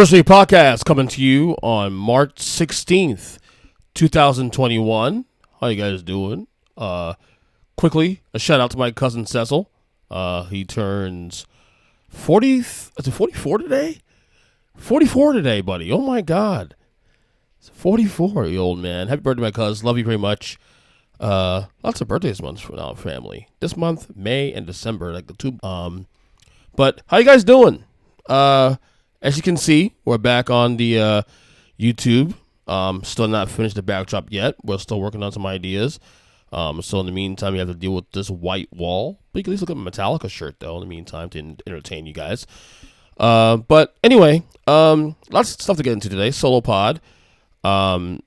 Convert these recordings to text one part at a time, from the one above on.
Earnestly podcast coming to you on March 16th, 2021. How you guys doing? Quickly, a shout out to my cousin Cecil. He turns 40, is it 44 today? 44 today, buddy. Oh my God. It's 44, you old man. Happy birthday, my cousin. Love you very much. Lots of birthdays months for our family. This month, May and December, like the two. But how you guys doing? As you can see, we're back on the YouTube. Still not finished the backdrop yet. We're still working on some ideas. So in the meantime, you have to deal with this white wall. But you can at least look at my Metallica shirt, though, in the meantime, to entertain you guys. But anyway, lots of stuff to get into today. Solo pod. Really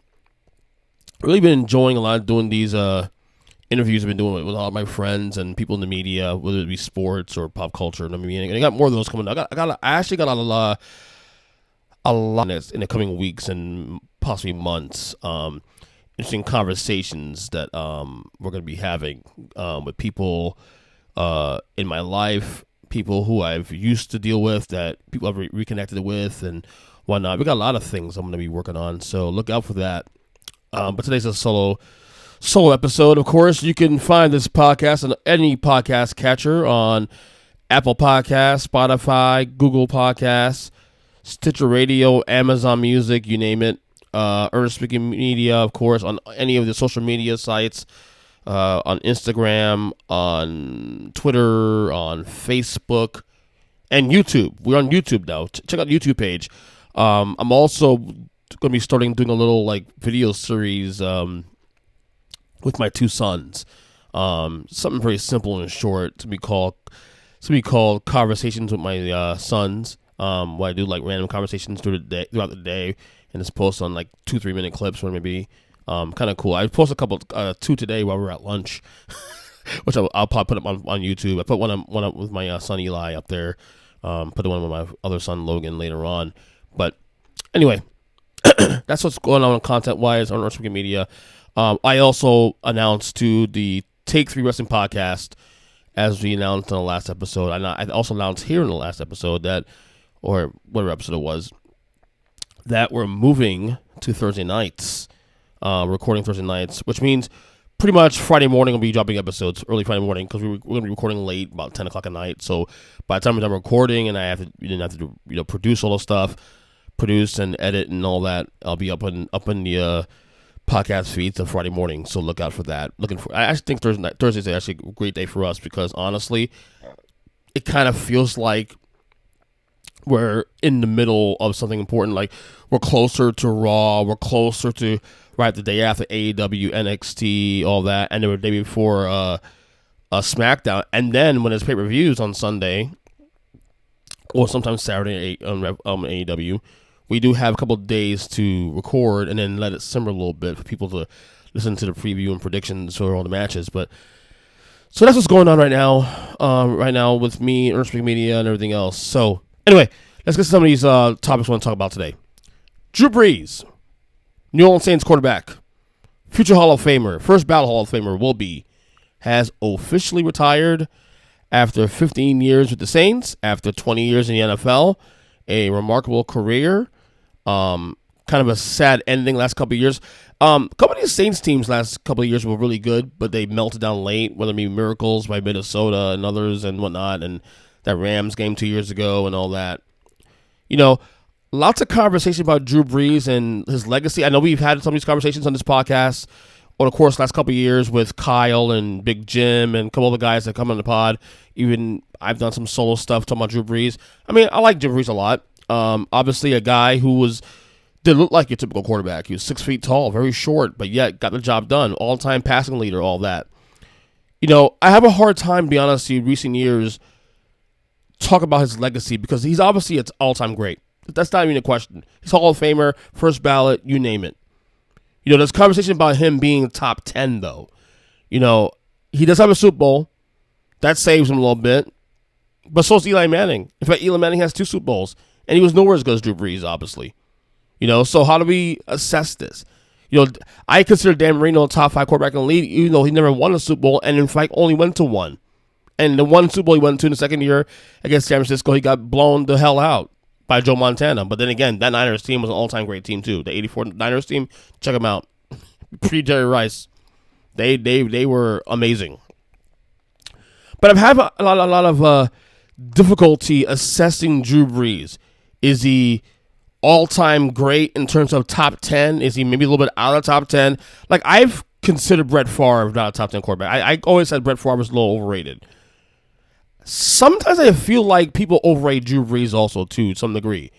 been enjoying a lot of doing these interviews I've been doing with all my friends and people in the media, whether it be sports or pop culture. And I got more of those coming. I actually got a lot in the coming weeks and possibly months. Interesting conversations that we're going to be having with people in my life, people who I've used to deal with, that people I've reconnected with and whatnot. We got a lot of things I'm going to be working on, so look out for that. But today's a solo episode. Of course, you can find this podcast on any podcast catcher on Apple Podcasts, Spotify, Google Podcasts, Stitcher Radio, Amazon Music, you name it. Earnestly Media, of course, on any of the social media sites, on Instagram, on Twitter, on Facebook, and YouTube. We're on YouTube now. Check out the YouTube page. I'm also going to be starting doing a little video series with my two sons. Something very simple and short to be called Conversations with My Sons. Where I do random conversations throughout the day, and it's posted on 2-3 minute clips, or maybe kind of cool. I posted a couple, two today while we were at lunch, which I'll probably put up on YouTube. I put one up with my son Eli up there. Put the one with my other son Logan later on. But anyway, that's what's going on content wise on Earnestly Media. I also announced to the Take 3 Wrestling podcast, as we announced in the last episode. I also announced here in the last episode that, or whatever episode it was, that we're moving to Thursday nights, recording Thursday nights, which means pretty much Friday morning we'll be dropping episodes early Friday morning, because we're going to be recording late, about 10 o'clock at night. So by the time we're done recording and I have to produce all the stuff, produce and edit and all that, I'll be up in the podcast feeds on Friday morning. So look out for that. I actually think Thursday's actually a great day for us, because honestly, it kind of feels like we're in the middle of something important. We're closer to Raw, we're closer to the day after AEW, NXT, all that, and then the day before SmackDown, and then when there's pay-per-views on Sunday or sometimes Saturday on AEW, we do have a couple of days to record and then let it simmer a little bit for people to listen to the preview and predictions for all the matches. But so that's what's going on right now with me, Earnestly Media, and everything else. So anyway, let's get to some of these topics I want to talk about today. Drew Brees, New Orleans Saints quarterback, future Hall of Famer, first ballot Hall of Famer has officially retired after 15 years with the Saints, after 20 years in the NFL, a remarkable career. Kind of a sad ending last couple of years. A couple of these Saints teams last couple of years were really good, but they melted down late, whether it be Miracles by Minnesota and others and whatnot, and that Rams game 2 years ago and all that. Lots of conversation about Drew Brees and his legacy. I know we've had some of these conversations on this podcast over the course of the last couple of years with Kyle and Big Jim and a couple of the guys that come on the pod. Even I've done some solo stuff talking about Drew Brees. I mean, I like Drew Brees a lot. Obviously a guy who didn't look like your typical quarterback. He was 6 feet tall, very short, but yet got the job done. All-time passing leader, all that. I have a hard time, to be honest, in recent years talk about his legacy, because he's obviously it's all-time great. That's not even a question. He's Hall of Famer, first ballot, you name it. There's conversation about him being top 10, though. He does have a Super Bowl. That saves him a little bit. But so is Eli Manning. In fact, Eli Manning has 2 Super Bowls, and he was nowhere as good as Drew Brees, obviously. So how do we assess this? I consider Dan Marino a top 5 quarterback in the league, even though he never won a Super Bowl, and in fact only went to one. And the one Super Bowl he went to in the second year against San Francisco, he got blown the hell out by Joe Montana. But then again, that Niners team was an all-time great team too. The '84 Niners team, check them out. Pre-Jerry Rice, they were amazing. But I've had a lot of difficulty assessing Drew Brees. Is he all-time great in terms of top 10? Is he maybe a little bit out of top 10? Like, I've considered Brett Favre not a top 10 quarterback. I always said Brett Favre was a little overrated. Sometimes I feel like people overrate Drew Brees also, to some degree.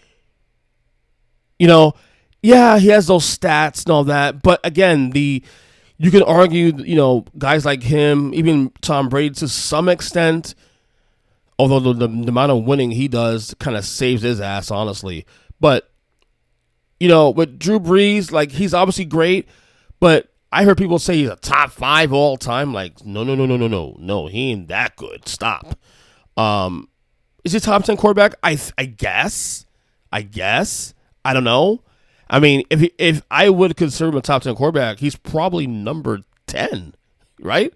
Yeah, he has those stats and all that. But, again, you can argue, guys like him, even Tom Brady to some extent, although the amount of winning he does kind of saves his ass, honestly. But, with Drew Brees, like, he's obviously great, but I heard people say he's a top 5 all time. Like, no, he ain't that good. Stop. Is he a top 10 quarterback? I guess. I don't know. I mean, if I would consider him a top 10 quarterback, he's probably number 10, right?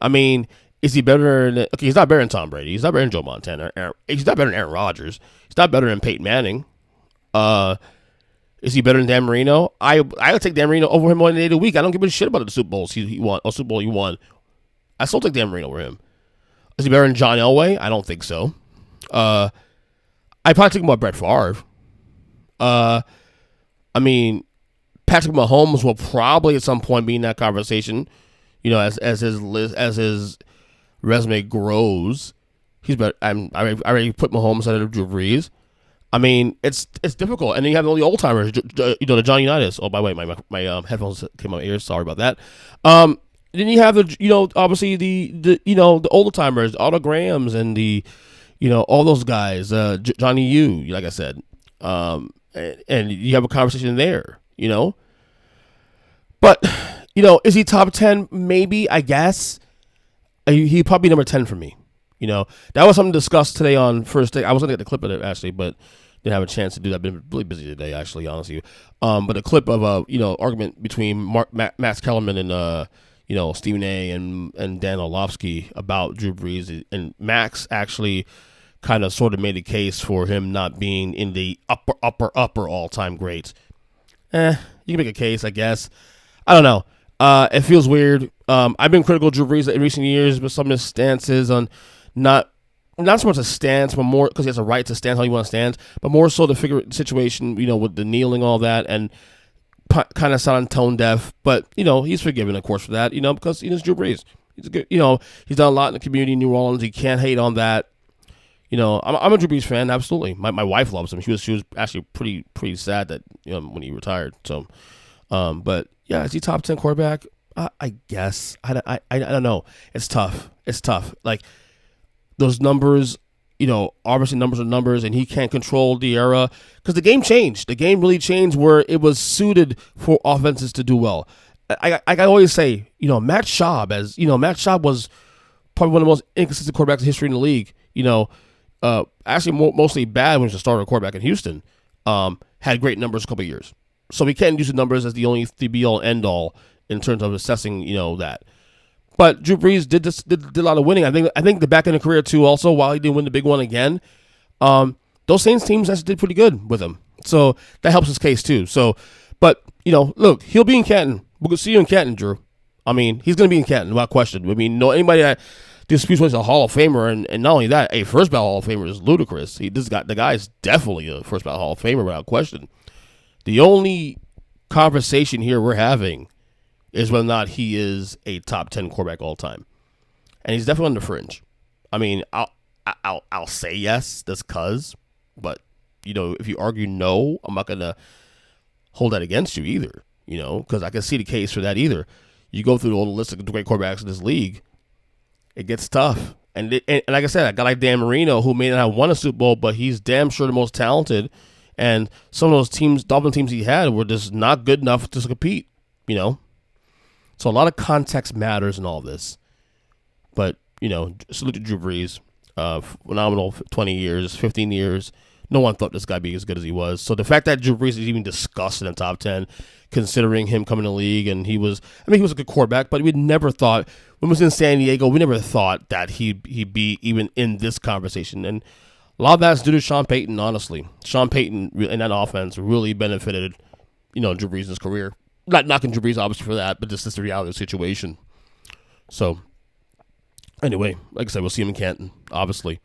I mean, is he better than... Okay, he's not better than Tom Brady. He's not better than Joe Montana. He's not better than Aaron Rodgers. He's not better than Peyton Manning. Is he better than Dan Marino? I would take Dan Marino over him one day of the week. I don't give a shit about the Super Bowls he won. Or Super Bowl he won. I still take Dan Marino over him. Is he better than John Elway? I don't think so. I probably think about Brett Favre. I mean, Patrick Mahomes will probably at some point be in that conversation. As his resume grows, he's better. I already put Mahomes ahead of Drew Brees. I mean, it's difficult, and then you have all the old timers, the Johnny Unitas. Oh, by the way, my headphones came out of my ears. Sorry about that. Then you have obviously the older timers, Otto Grahams, and all those guys, Johnny U, like I said, and you have a conversation there, But is he top 10? Maybe, I guess. He probably number 10 for me. That was something discussed today on First Take. I was going to get the clip of it, actually, but didn't have a chance to do that. I've been really busy today, actually, honestly. But a clip of a argument between Max Kellerman and Stephen A. and Dan Orlovsky about Drew Brees, and Max actually kind of sort of made a case for him not being in the upper all-time greats. You can make a case, I guess. I don't know. It feels weird. I've been critical of Drew Brees in recent years, but some of his stances on not so much a stance, but more because he has a right to stand how he wants to stand, but more so to figure the situation, with the kneeling, all that, and kind of sound tone deaf. But he's forgiven, of course, for that. Because he's Drew Brees. He's a good. He's done a lot in the community in New Orleans. He can't hate on that. I'm a Drew Brees fan, absolutely. My wife loves him. She was actually pretty sad that when he retired. So, but yeah, is he top 10 quarterback? I guess. I don't know. It's tough. Like, those numbers, obviously numbers are numbers, and he can't control the era because the game changed. The game really changed where it was suited for offenses to do well. I always say, Matt Schaub was probably one of the most inconsistent quarterbacks in history in the league. Actually mostly bad when he was a starter quarterback in Houston. Had great numbers a couple of years. So we can't use the numbers as the only be-all, end-all in terms of assessing, that. But Drew Brees did a lot of winning. I think the back end of the career too. Also, while he didn't win the big one again, those Saints teams actually did pretty good with him. So that helps his case too. So, but look, he'll be in Canton. We'll see you in Canton, Drew. I mean, he's going to be in Canton without question. I mean, anybody that disputes whether he's a Hall of Famer, and not only that, a first ballot Hall of Famer is ludicrous. The guy is definitely a first ballot Hall of Famer without question. The only conversation here we're having is whether or not he is a top 10 quarterback all time, and he's definitely on the fringe. I mean, I'll say yes, just cause, but if you argue no, I'm not gonna hold that against you either. Because I can see the case for that either. You go through all the list of great quarterbacks in this league, it gets tough. And like I said, I got like Dan Marino, who may not have won a Super Bowl, but he's damn sure the most talented. And some of those teams, Dolphin teams he had, were just not good enough to compete. So a lot of context matters in all this. But, salute to Drew Brees. Phenomenal 20 years, 15 years. No one thought this guy would be as good as he was. So the fact that Drew Brees is even discussed in the top 10, considering him coming to the league, and he was a good quarterback, but we never thought, when he was in San Diego, we never thought that he'd be even in this conversation. And A lot of that's due to Sean Payton, honestly. Sean Payton in that offense really benefited, Drew Brees' career. Not knocking Drew Brees, obviously, for that, but just the reality of the situation. So, anyway, like I said, we'll see him in Canton, obviously.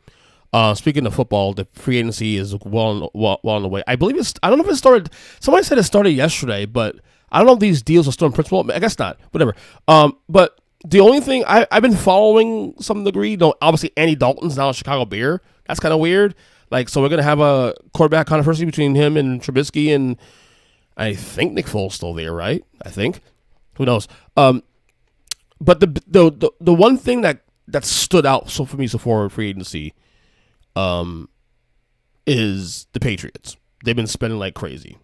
Speaking of football, the free agency is well on the way. I believe I don't know if it started. Somebody said it started yesterday, but I don't know if these deals are still in principle. I guess not. Whatever. But the only thing I've been following some degree, obviously Andy Dalton's now a Chicago Bear. That's kind of weird. So we're gonna have a quarterback controversy between him and Trubisky, and I think Nick Foles still there, right? I think. Who knows? But the one thing that stood out for me so far in free agency, is the Patriots. They've been spending like crazy.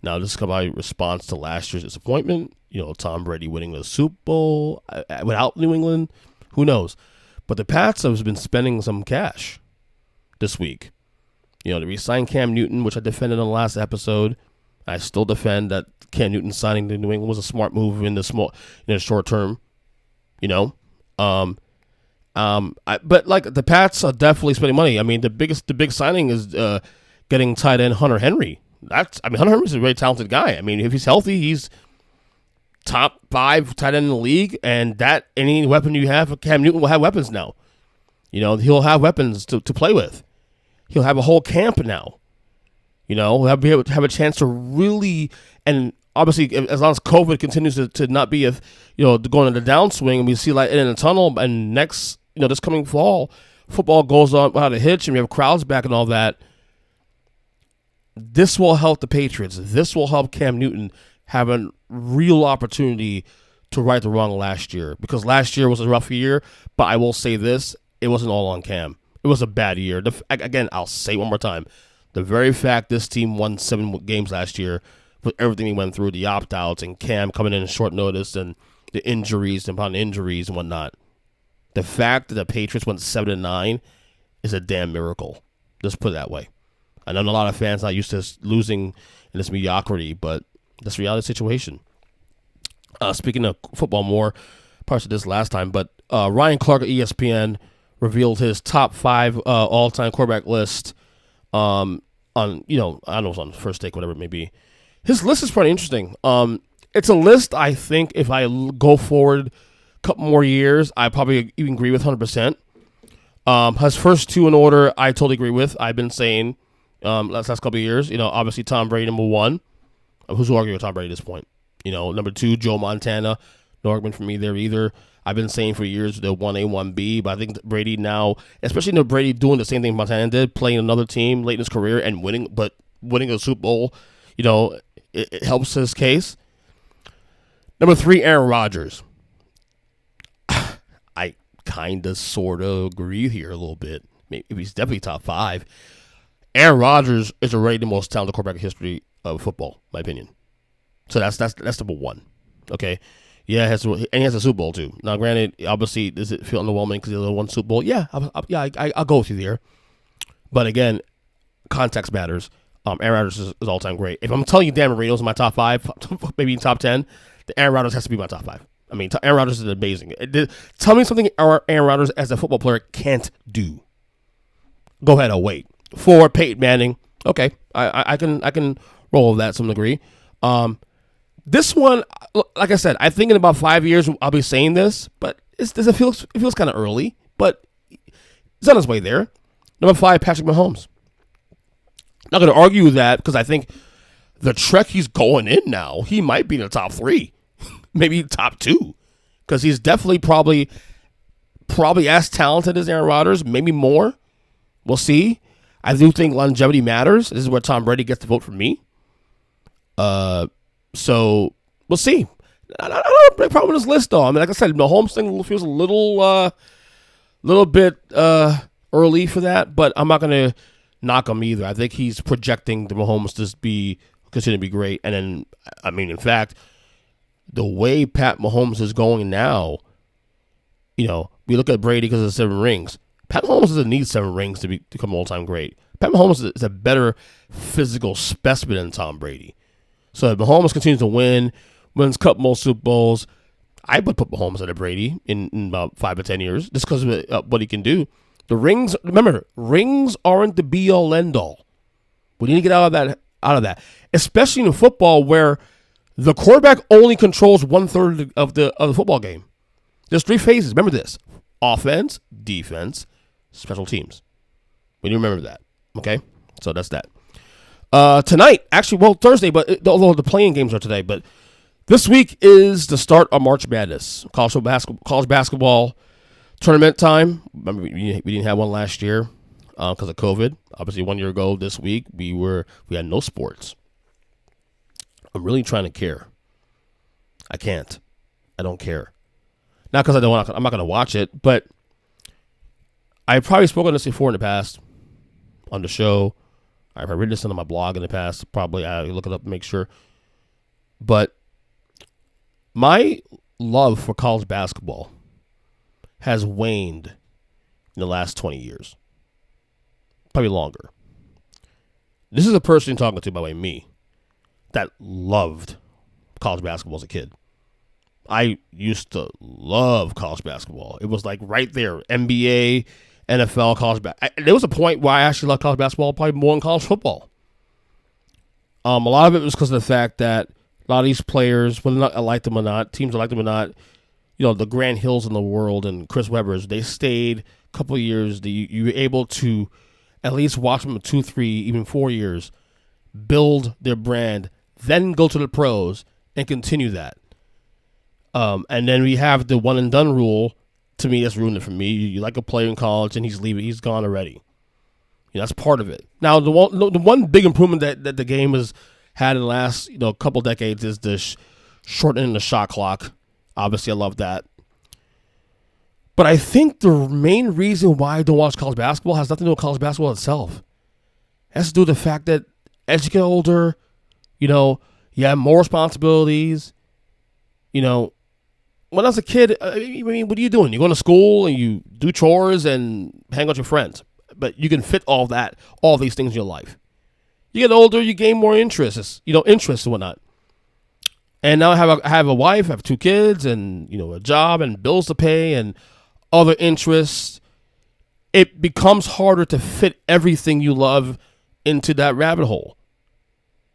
Now, this is my response to last year's disappointment. Tom Brady winning the Super Bowl without New England. Who knows? But the Pats have been spending some cash this week. They re-signed Cam Newton, which I defended on the last episode. I still defend that Cam Newton signing to New England was a smart move in the short term. But the Pats are definitely spending money. I mean, the big signing is getting tight end Hunter Henry. Hunter Henry's a very talented guy. I mean, if he's healthy, he's top 5 tight end in the league, and any weapon you have, Cam Newton will have weapons now. He'll have weapons to play with. He'll have a whole camp now. He'll be able to have a chance to really, and obviously, as long as COVID continues to not be going in the downswing, and we see light in the tunnel, and next, this coming fall, football goes on without a hitch, and we have crowds back and all that. This will help the Patriots. This will help Cam Newton have a real opportunity to right the wrong last year, because last year was a rough year, but I will say this, it wasn't all on Cam. It was a bad year. Again, I'll say it one more time. The very fact this team won 7 games last year, with everything he went through, the opt-outs and Cam coming in short notice and the injuries and injuries and whatnot. The fact that the Patriots went 7-9 is a damn miracle. Let's put it that way. I know a lot of fans not used to losing in this mediocrity, but that's the reality of the situation. Speaking of football, more parts of this last time, but Ryan Clark of ESPN revealed his top 5 all-time quarterback list on, I don't know, it's on First Take, whatever it may be. His list is pretty interesting. It's a list I think if I go forward a couple more years, I probably even agree with 100%. His first 2 in order, I totally agree with. I've been saying last couple of years, obviously Tom Brady, number 1. Who's arguing with Tom Brady at this point? Number 2, Joe Montana. No argument for me there either. I've been saying for years the 1A, 1B, but I think Brady now, especially Brady doing the same thing Montana did, playing another team late in his career and winning a Super Bowl, it helps his case. Number 3, Aaron Rodgers. I kind of sort of agree here a little bit. Maybe he's definitely top 5. Aaron Rodgers is already the most talented quarterback in history of football, in my opinion. So that's number 1. Okay. Yeah, he has a Super Bowl too. Now, granted, obviously, does it feel underwhelming because he only won Super Bowl? Yeah, I'll go with you there. But again, context matters. Aaron Rodgers is all-time great. If I'm telling you Dan Marino's in my top 5, maybe top 10, then Aaron Rodgers has to be my top 5. I mean, Aaron Rodgers is amazing. Tell me something Aaron Rodgers as a football player can't do. Go ahead, I'll wait. 4, Peyton Manning. Okay, I can roll with that to some degree. This one, like I said, I think in about 5 years I'll be saying this, but it feels kind of early, but it's on its way there. Number 5, Patrick Mahomes. Not going to argue with that because I think the trek he's going in now, he might be in the top 3, maybe top 2, because he's definitely probably as talented as Aaron Rodgers, maybe more. We'll see. I do think longevity matters. This is where Tom Brady gets the vote from me. So we'll see. I don't have a big problem with this list, though. I mean, like I said, the Mahomes thing feels a little bit early for that, but I'm not going to knock him either. I think he's projecting the Mahomes to continue to be great. And then, I mean, in fact, the way Pat Mahomes is going now, we look at Brady because of the 7 rings. Pat Mahomes doesn't need 7 rings to become all-time great. Pat Mahomes is a better physical specimen than Tom Brady. So if Mahomes continues to wins a couple more Super Bowls, I would put Mahomes ahead of Brady in about 5 or 10 years just because of what he can do. The rings, remember, rings aren't the be all end all. We need to get out of that, especially in football where the quarterback only controls 1/3 of the football game. There's 3 phases. Remember this: offense, defense, special teams. We need to remember that. Okay, so that's that. Tonight, actually, well, Thursday, but although the playing games are today, but this week is the start of March Madness, college basketball tournament time. Remember, we didn't have one last year because of COVID. Obviously, 1 year ago this week, we had no sports. I'm really trying to care. I can't. I don't care. Not because I'm not going to watch it, but I've probably spoken this before in the past on the show. I've written this on my blog in the past. Probably I look it up to make sure. But my love for college basketball has waned in the last 20 years. Probably longer. This is a person you're talking to, by the way, me, that loved college basketball as a kid. I used to love college basketball. It was like right there, NBA, NFL, college basketball. There was a point where I actually loved college basketball probably more than college football. A lot of it was because of the fact that a lot of these players, whether I liked them or not, teams I liked them or not, the Grant Hills in the world and Chris Webbers, they stayed a couple of years. You were able to at least watch them 2, 3, even 4 years, build their brand, then go to the pros and continue that. And then we have the one and done rule. To me, that's ruined it for me. You like a player in college and he's leaving, he's gone already. That's part of it. Now, the one big improvement that the game has had in the last couple decades is the shortening the shot clock. Obviously, I love that. But I think the main reason why I don't watch college basketball has nothing to do with college basketball itself. It has to do with the fact that as you get older, you have more responsibilities. When I was a kid, I mean, what are you doing? You go to school and you do chores and hang out with your friends. But you can fit all these things in your life. You get older, you gain more interests, interests and whatnot. And now I have a wife, I have 2 kids, and a job and bills to pay and other interests. It becomes harder to fit everything you love into that rabbit hole.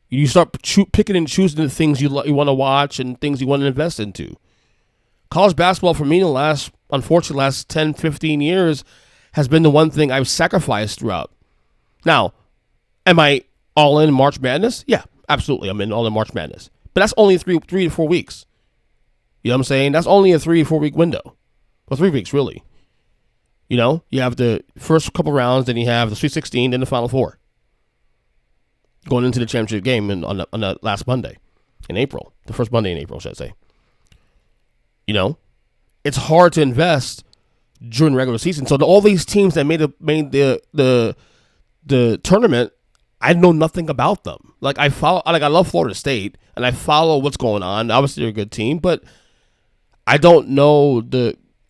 You start picking and choosing the things you want to watch and things you want to invest into. College basketball for me in the unfortunately last 10, 15 years has been the one thing I've sacrificed throughout. Now, am I all in March Madness? Yeah, absolutely. I'm in all in March Madness. But that's only 3 to 4 weeks. You know what I'm saying? That's only a 3 to 4 week window. Well, 3 weeks, really. You have the first couple rounds, then you have the Sweet 16, then the Final Four. Going into the championship game on the last Monday in April. The first Monday in April, should I say. It's hard to invest during the regular season. So all these teams that made the tournament, I know nothing about them. I love Florida State and I follow what's going on. Obviously they're a good team, but I don't know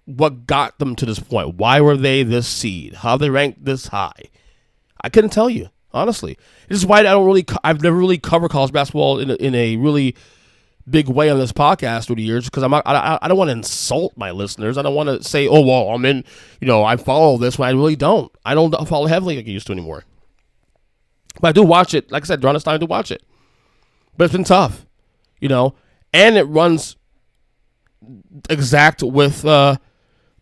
what got them to this point. Why were they this seed? How they ranked this high? I couldn't tell you, honestly. This is why I've never really covered college basketball in a really big way on this podcast through the years, because I don't want to insult my listeners. I don't want to say, oh, well, I'm in, I follow this when I really don't. I don't follow heavily like I used to anymore. But I do watch it. Like I said, during this time, I do watch it. But it's been tough, and it runs exact with the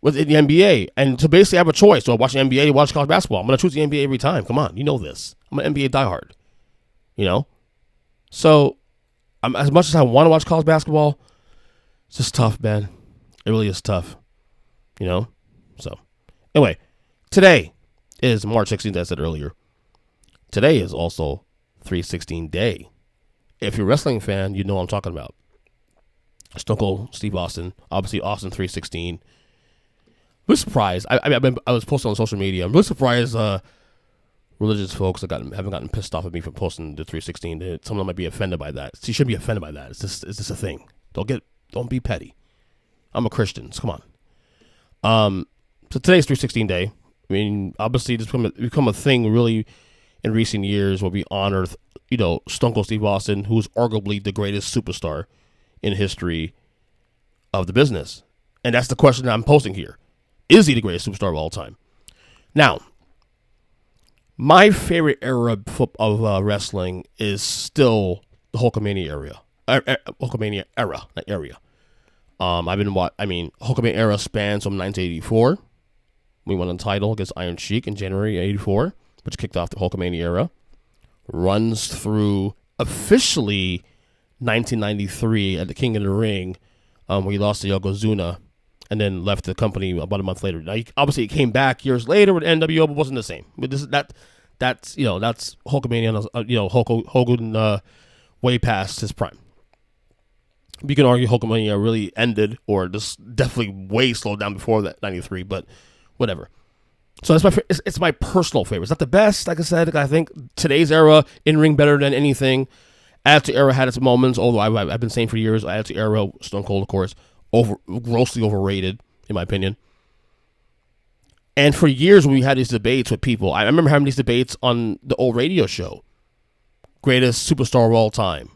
NBA. And to basically have a choice. So I watch the NBA, watch college basketball. I'm going to choose the NBA every time. Come on, you know this. I'm an NBA diehard, So as much as I want to watch college basketball, it's just tough, man. It really is tough, So, anyway, today is March 16th, as I said earlier. Today is also 316 Day. If you're a wrestling fan, you know what I'm talking about. Stone Cold Steve Austin, obviously Austin 316. I'm really surprised. I was posting on social media. I'm really surprised religious folks haven't gotten pissed off at me for posting the 316. Some of them might be offended by that. So you shouldn't be offended by that. It's just a thing. Don't be petty. I'm a Christian. So come on. So today's 316 Day. I mean, obviously, it's become a thing really in recent years where we honor, Stone Cold Steve Austin, who's arguably the greatest superstar in history of the business. And that's the question that I'm posting here. Is he the greatest superstar of all time? Now, my favorite era of wrestling is still the Hulkamania era. Hulkamania era, not area. Hulkamania era spans from 1984. We won the title against Iron Sheik in January '84, which kicked off the Hulkamania era. Runs through officially 1993 at the King of the Ring, where he lost to Yokozuna, and then left the company about a month later. Now, obviously, he came back years later with NWO, but wasn't the same. But that's Hulkamania. Hogan way past his prime. You can argue Hulkamania really ended, or just definitely way slowed down before that '93, but whatever. So it's my personal favorite. It's not the best, like I said. I think today's era in ring better than anything. Attitude Era had its moments, although I've been saying for years, Attitude Era, Stone Cold, of course, grossly overrated, in my opinion. And for years when we had these debates with people, I remember having these debates on the old radio show, greatest superstar of all time.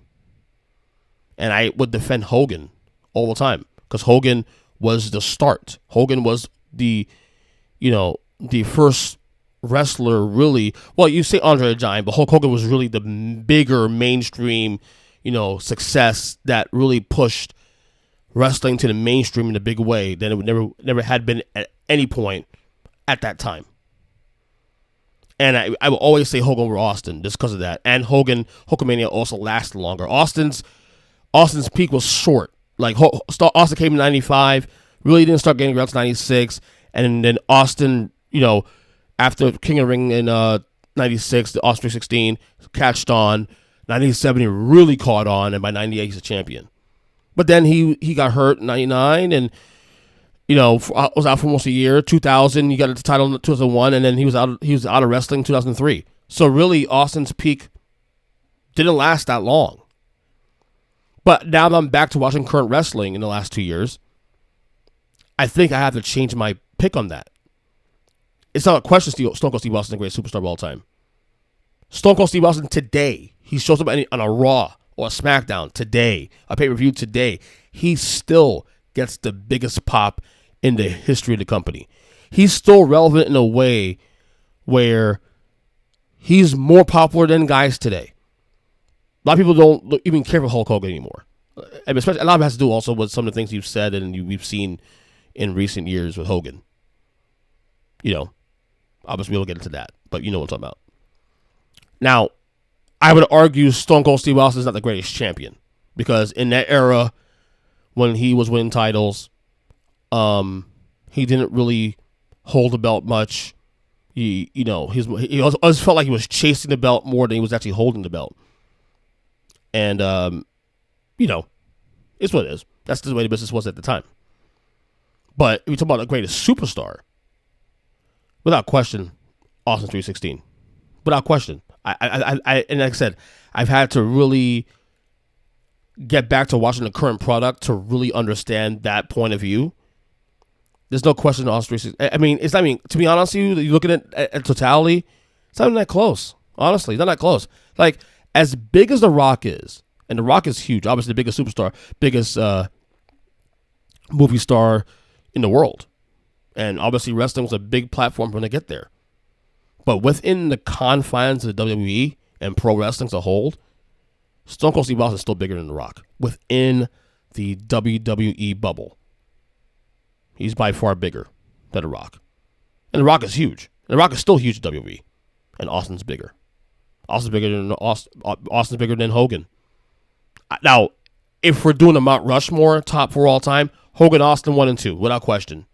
And I would defend Hogan all the time, because Hogan was the start. Hogan was the first wrestler really, well, you say Andre the Giant, but Hulk Hogan was really the bigger mainstream, success that really pushed wrestling to the mainstream in a big way than it would never had been at any point at that time. And I will always say Hogan over Austin just because of that. And Hulkamania also lasted longer. Austin's peak was short. Like Austin came in '95, really didn't start getting around to '96, and then Austin, after King of the Ring in '96, the Austin 316 catched on. '97 he really caught on, and by '98 he's a champion. But then he got hurt in '99, and was out for almost a year. 2000 he got the title in 2001, and then he was out of wrestling in 2003. So really, Austin's peak didn't last that long. But now that I'm back to watching current wrestling in the last 2 years, I think I have to change my pick on that. It's not a question Stone Cold Steve Austin is the greatest superstar of all time. Stone Cold Steve Austin today, he shows up on a Raw or a SmackDown today, a pay-per-view today, he still gets the biggest pop in the history of the company. He's still relevant in a way where he's more popular than guys today. A lot of people don't even care for Hulk Hogan anymore. And especially, a lot of it has to do also with some of the things you've said and we've seen in recent years with Hogan. Obviously we'll get into that, but you know what I'm talking about. Now, I would argue Stone Cold Steve Austin is not the greatest champion, because in that era, when he was winning titles, he didn't really hold the belt much. He always felt like he was chasing the belt more than he was actually holding the belt. And, it's what it is. That's the way the business was at the time. But if you talk about the greatest superstar, without question, Austin 316. Without question. And like I said, I've had to really get back to watching the current product to really understand that point of view. There's no question Austin 316. To be honest with you, you're looking at totality, it's not even that close. Honestly, not that close. Like, as big as The Rock is, and The Rock is huge, obviously the biggest superstar, biggest movie star in the world. And obviously wrestling was a big platform for him to get there. But within the confines of the WWE and pro wrestling as a whole, Stone Cold Steve Austin is still bigger than The Rock. Within the WWE bubble, he's by far bigger than The Rock. And The Rock is huge. And The Rock is still huge at WWE. And Austin's bigger. Austin's bigger than Hogan. Now, if we're doing a Mount Rushmore top 4 all time, Hogan, Austin 1 and 2, without question.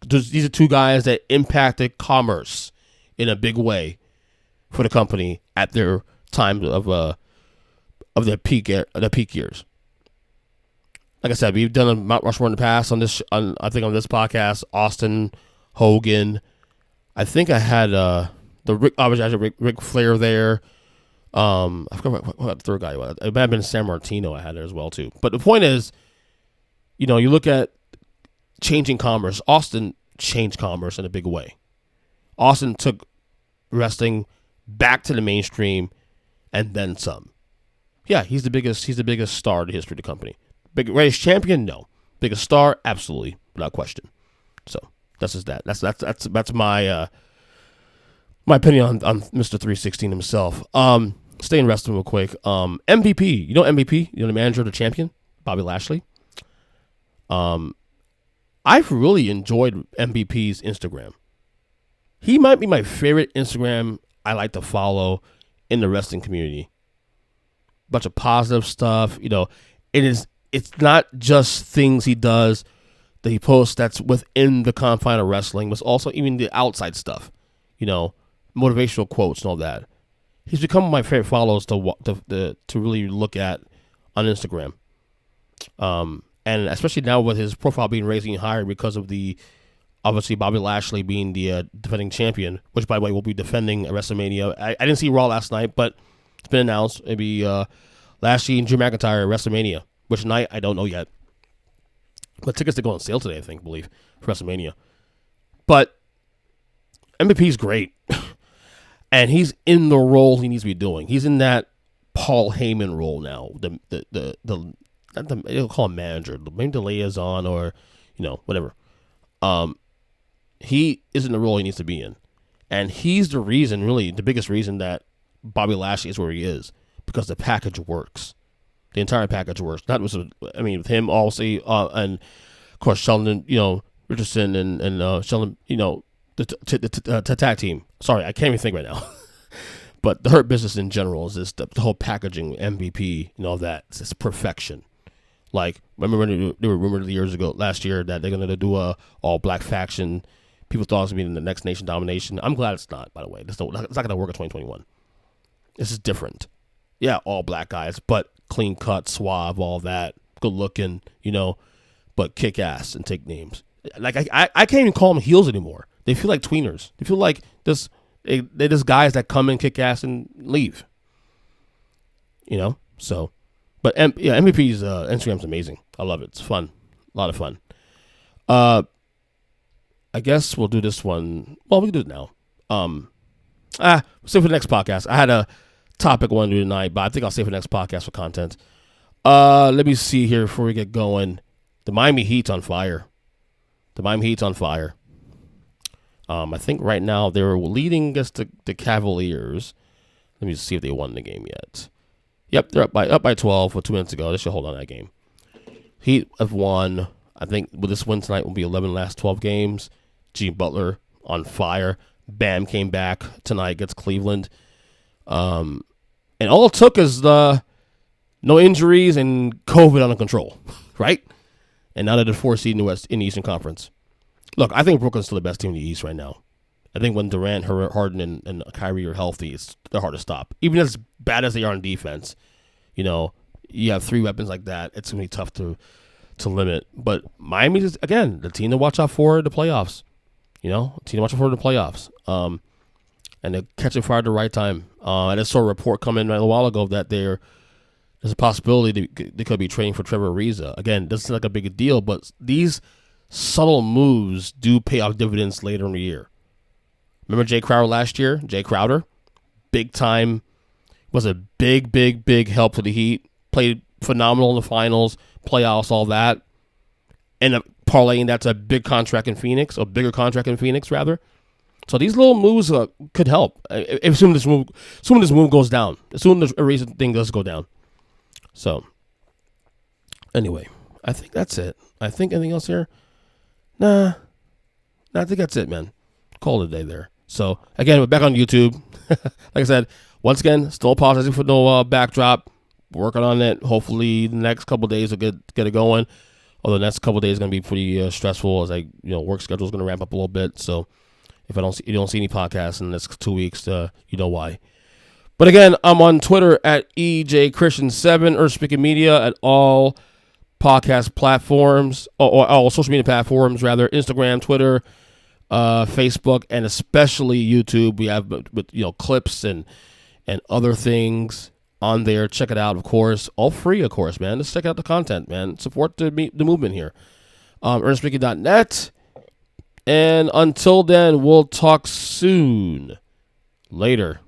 These are two guys that impacted commerce in a big way for the company at their time of their peak years. Like I said, we've done a Mount Rushmore in the past on this podcast. Austin, Hogan. I think I had Ric Flair there. I forgot what the third guy was. It might have been San Martino I had there as well too. But the point is, you look at changing commerce. Austin changed commerce in a big way. Austin took wrestling back to the mainstream and then some. Yeah, he's the biggest star in the history of the company. Greatest champion? No. Biggest star? Absolutely, without question. So that's just that. That's my my opinion on Mr. 316 himself. Stay in wrestling real quick. MVP. You know MVP? You know the manager of the champion? Bobby Lashley. I've really enjoyed MVP's Instagram. He might be my favorite Instagram I like to follow in the wrestling community. Bunch of positive stuff. You know, it's not just things he does that he posts that's within the confine of wrestling, but also even the outside stuff. You know, motivational quotes and all that. He's become one of my favorite follows to really look at on Instagram. And especially now with his profile being raising higher because of obviously Bobby Lashley being the defending champion, which by the way will be defending at WrestleMania. I didn't see Raw last night, but it's been announced. Maybe Lashley and Drew McIntyre at WrestleMania. Which night, I don't know yet. But tickets to go on sale today, I believe, for WrestleMania. But MVP's great. And he's in the role he needs to be doing. He's in that Paul Heyman role now. They'll call him manager, maybe the liaison or, whatever. He is in the role he needs to be in. And he's the reason, really, the biggest reason that Bobby Lashley is where he is. Because the package works. The entire package works. Not with him, obviously, and, of course, Sheldon, Richardson and Sheldon, the tag team. Sorry, I can't even think right now. But the Hurt Business in general is just the whole packaging, MVP, and all that. It's just perfection. Like, remember when they were rumored last year that they're going to do a all-black faction. People thought it was going to be the next Nation Domination. I'm glad it's not, by the way. It's not going to work in 2021. This is different. Yeah, all black guys, but clean cut, suave, all that, good looking, but kick ass and take names. Like I can't even call them heels anymore. They feel like tweeners. They feel like they're just guys that come in, kick ass, and leave. So, but MVP's Instagram's amazing. I love it. It's fun, a lot of fun. I guess we'll do this one. Well, we can do it now. We'll save for the next podcast. I had a topic I want to do tonight, but I think I'll save for the next podcast for content. Let me see here before we get going. The Miami Heat's on fire. I think right now they're leading against the Cavaliers. Let me see if they won the game yet. Yep, they're up by 12 with 2 minutes to go. They should hold on that game. Heat have won. I think with this win tonight will be 11 last 12 games. G. Butler on fire. Bam came back tonight against Cleveland. And all it took is no injuries and COVID under control, right? And now they're the 4th seed in the Eastern Conference. Look, I think Brooklyn's still the best team in the East right now. I think when Durant, Harden, and Kyrie are healthy, they're hard to stop. Even as bad as they are on defense, you have 3 weapons like that. It's going to be tough to limit. But Miami is, again, the team to watch out for in the playoffs. And they're catching fire at the right time. I just saw a report come in a while ago that there's a possibility they could be trading for Trevor Ariza. Again, doesn't seem like a big deal, but these subtle moves do pay off dividends later in the year. Remember Jay Crowder last year? Jay Crowder, big time, was a big help to the Heat. Played phenomenal in the finals, playoffs, all that. End up parlaying that to a big contract in Phoenix, or bigger contract in Phoenix, rather. So these little moves could help. Assuming this move goes down. Assuming the Ariza thing does go down. So, anyway, I think that's it. I think anything else here? Nah, I think that's it, man. Call it a day there. So, again, we're back on YouTube. Like I said, once again, still apologizing for no backdrop. Working on it. Hopefully, the next couple of days will get it going. Although the next couple of days is going to be pretty stressful as work schedule is going to ramp up a little bit. So, if you don't see any podcasts in the next 2 weeks, you know why. But again, I'm on Twitter at EJChristian7 or Speaking Media at all podcast platforms, or all social media platforms, rather. Instagram, Twitter, Facebook, and especially YouTube. We have clips and other things on there. Check it out, of course. All free, of course, man. Just check out the content, man. Support the movement here. Earnestly.net. And until then, we'll talk soon. Later.